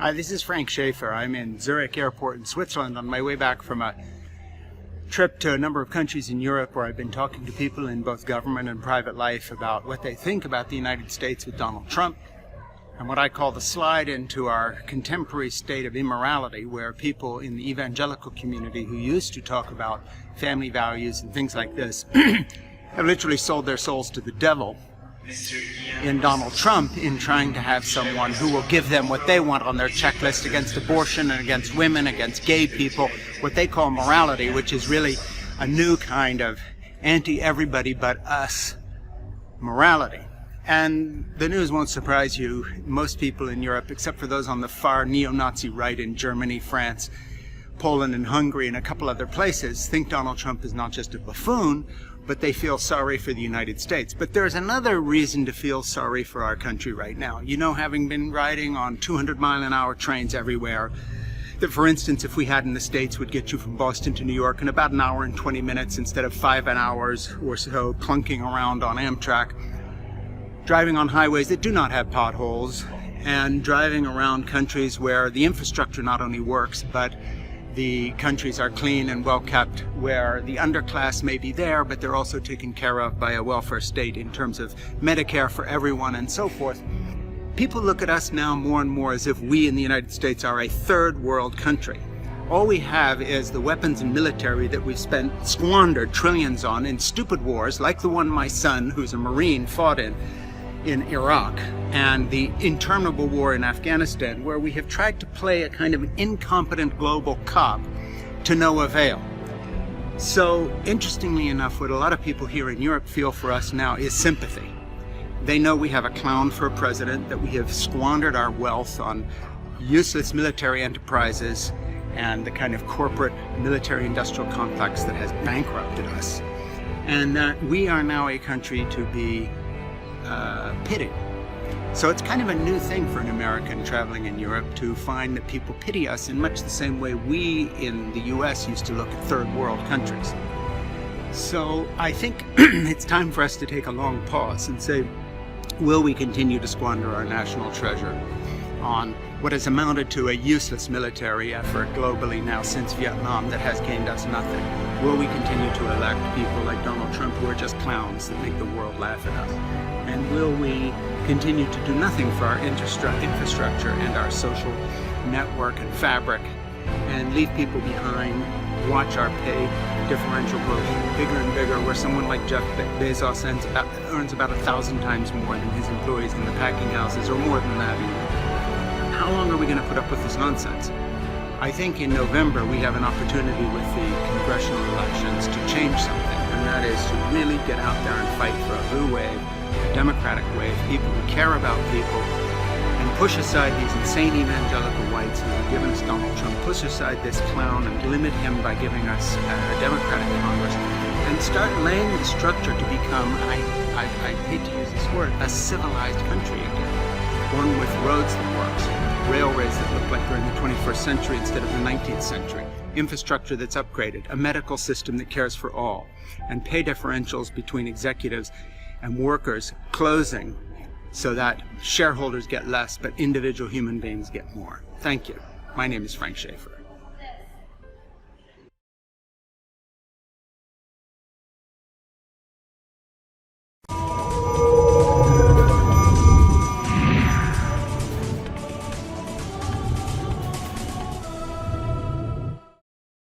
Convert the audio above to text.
Hi, this is Frank Schaefer. I'm in Zurich Airport in Switzerland on my way back from a trip to a number of countries in Europe where I've been talking to people in both government and private life about what they think about the United States with Donald Trump and what I call the slide into our contemporary state of immorality, where people in the evangelical community who used to talk about family values and things like this have literally sold their souls to the devil in Donald Trump in trying to have someone who will give them what they want on their checklist against abortion and against women, against gay people, what they call morality, which is really a new kind of anti-everybody but us morality. And the news won't surprise you. Most people in Europe, except for those on the far neo-Nazi right in Germany, France, Poland and Hungary and a couple other places, think Donald Trump is not just a buffoon, but they feel sorry for the United States. But there's another reason to feel sorry for our country right now. You know, having been riding on 200-mile-an-hour trains everywhere, that, for instance, if we had in the States, would get you from Boston to New York in about an hour and 20 minutes instead of 5 hours or so clunking around on Amtrak, driving on highways that do not have potholes, and driving around countries where the infrastructure not only works, but the countries are clean and well kept, where the underclass may be there, but they're also taken care of by a welfare state in terms of Medicare for everyone and so forth. People look at us now more and more as if we in the United States are a third world country. All we have is the weapons and military that we've squandered trillions on in stupid wars like the one my son, who's a Marine, fought in Iraq, and the interminable war in Afghanistan, where we have tried to play a kind of incompetent global cop to no avail. So, interestingly enough, what a lot of people here in Europe feel for us now is sympathy. They know we have a clown for a president, that we have squandered our wealth on useless military enterprises and the kind of corporate military-industrial complex that has bankrupted us. And that we are now a country to be pitied. So it's kind of a new thing for an American traveling in Europe to find that people pity us in much the same way we in the US used to look at third world countries. So I think it's time for us to take a long pause and say, will we continue to squander our national treasure on what has amounted to a useless military effort globally now since Vietnam that has gained us nothing? Will we continue to elect people like Donald Trump who are just clowns that make the world laugh at us? And will we continue to do nothing for our infrastructure and our social network and fabric, and leave people behind, watch our pay differential grow bigger and bigger, where someone like Jeff Bezos earns about 1,000 times more than his employees in the packing houses, or more than that even? How long are we going to put up with this nonsense? I think in November we have an opportunity with the congressional elections to change something, and that is to really get out there and fight for a blue wave, a democratic wave, people who care about people, and push aside these insane evangelical whites who have given us Donald Trump, push aside this clown and limit him by giving us a democratic Congress, and start laying the structure to become, I hate to use this word, a civilized country again, one with roads that works, railways that look like they're in the 21st century instead of the 19th century, infrastructure that's upgraded, a medical system that cares for all, and pay differentials between executives and workers closing so that shareholders get less but individual human beings get more. Thank you. My name is Frank Schaefer.